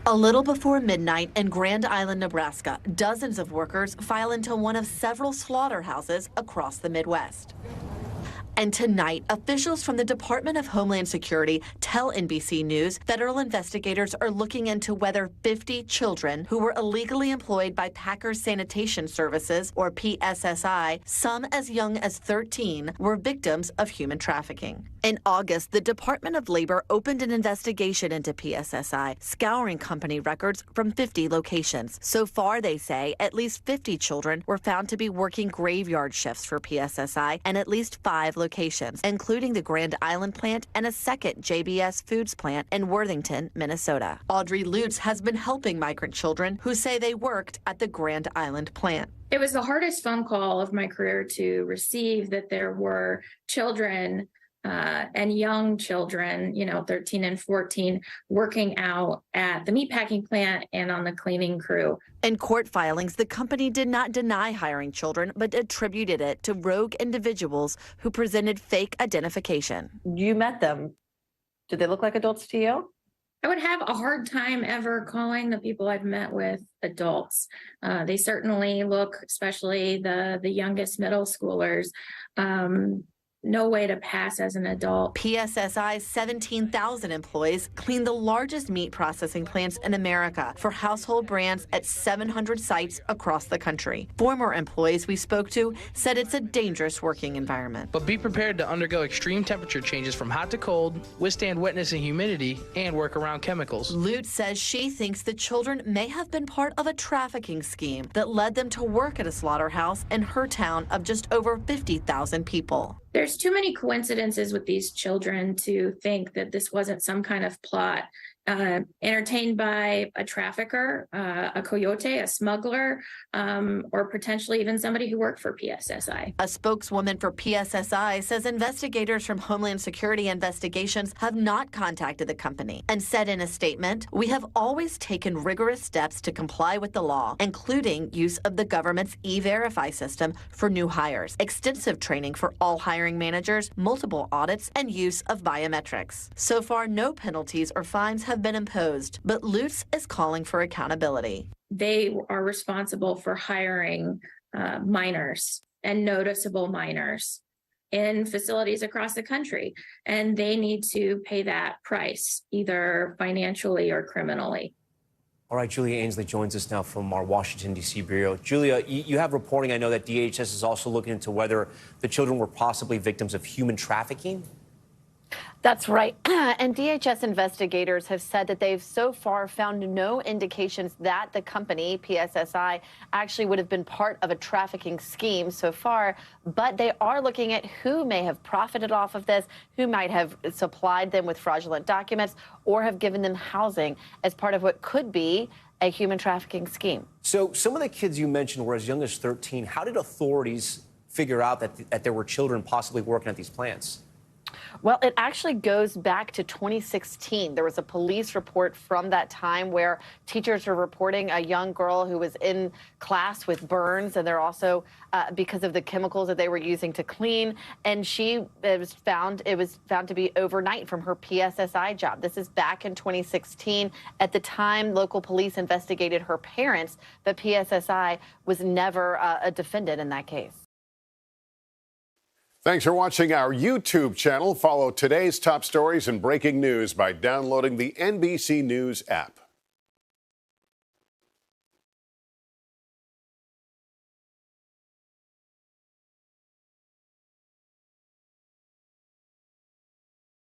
A little before midnight in Grand Island, Nebraska, dozens of workers file into one of several slaughterhouses across the Midwest. And tonight, officials from the Department of Homeland Security tell NBC News federal investigators are looking into whether 50 children who were illegally employed by Packers Sanitation Services, or PSSI, some as young as 13, were victims of human trafficking. In August, the Department of Labor opened an investigation into PSSI, scouring company records from 50 locations. So far, they say, at least 50 children were found to be working graveyard shifts for PSSI, and at least 5 locations, including the Grand Island plant and a second JBS Foods plant in Worthington, Minnesota. Audrey Lutz has been helping migrant children who say they worked at the Grand Island plant. It was the hardest phone call of my career to receive, that there were children and young children, 13 and 14, working out at the meatpacking plant and on the cleaning crew. In court filings, the company did not deny hiring children, but attributed it to rogue individuals who presented fake identification. You met them. Did they look like adults to you? I would have a hard time ever calling the people I've met with adults. They certainly look, especially the youngest middle schoolers, no way to pass as an adult. PSSI's 17,000 employees clean the largest meat processing plants in America for household brands at 700 sites across the country. Former employees we spoke to said it's a dangerous working environment. But be prepared to undergo extreme temperature changes from hot to cold, withstand wetness and humidity, and work around chemicals. Lutz says she thinks the children may have been part of a trafficking scheme that led them to work at a slaughterhouse in her town of just over 50,000 people. There's too many coincidences with these children to think that this wasn't some kind of plot entertained by a trafficker, a coyote, a smuggler, or potentially even somebody who worked for PSSI. A spokeswoman for PSSI says investigators from Homeland Security Investigations have not contacted the company and said in a statement, "We have always taken rigorous steps to comply with the law, including use of the government's E-Verify system for new hires, extensive training for all hiring managers, multiple audits, and use of biometrics." So far, no penalties or fines have been imposed, but Lutz is calling for accountability. They are responsible for hiring minors and noticeable minors in facilities across the country, and they need to pay that price, either financially or criminally. All right, Julia Ainsley joins us now from our Washington, D.C. bureau. Julia, you have reporting, I know, that DHS is also looking into whether the children were possibly victims of human trafficking. That's right. And DHS investigators have said that they've so far found no indications that the company, PSSI, actually would have been part of a trafficking scheme so far. But they are looking at who may have profited off of this, who might have supplied them with fraudulent documents or have given them housing as part of what could be a human trafficking scheme. So some of the kids you mentioned were as young as 13. How did authorities figure out that there were children possibly working at these plants? Well, it actually goes back to 2016. There was a police report from that time where teachers were reporting a young girl who was in class with burns, and they're also because of the chemicals that they were using to clean. And it was found to be overnight from her PSSI job. This is back in 2016. At the time, local police investigated her parents, but PSSI was never a defendant in that case. Thanks for watching our YouTube channel. Follow today's top stories and breaking news by downloading the NBC News app.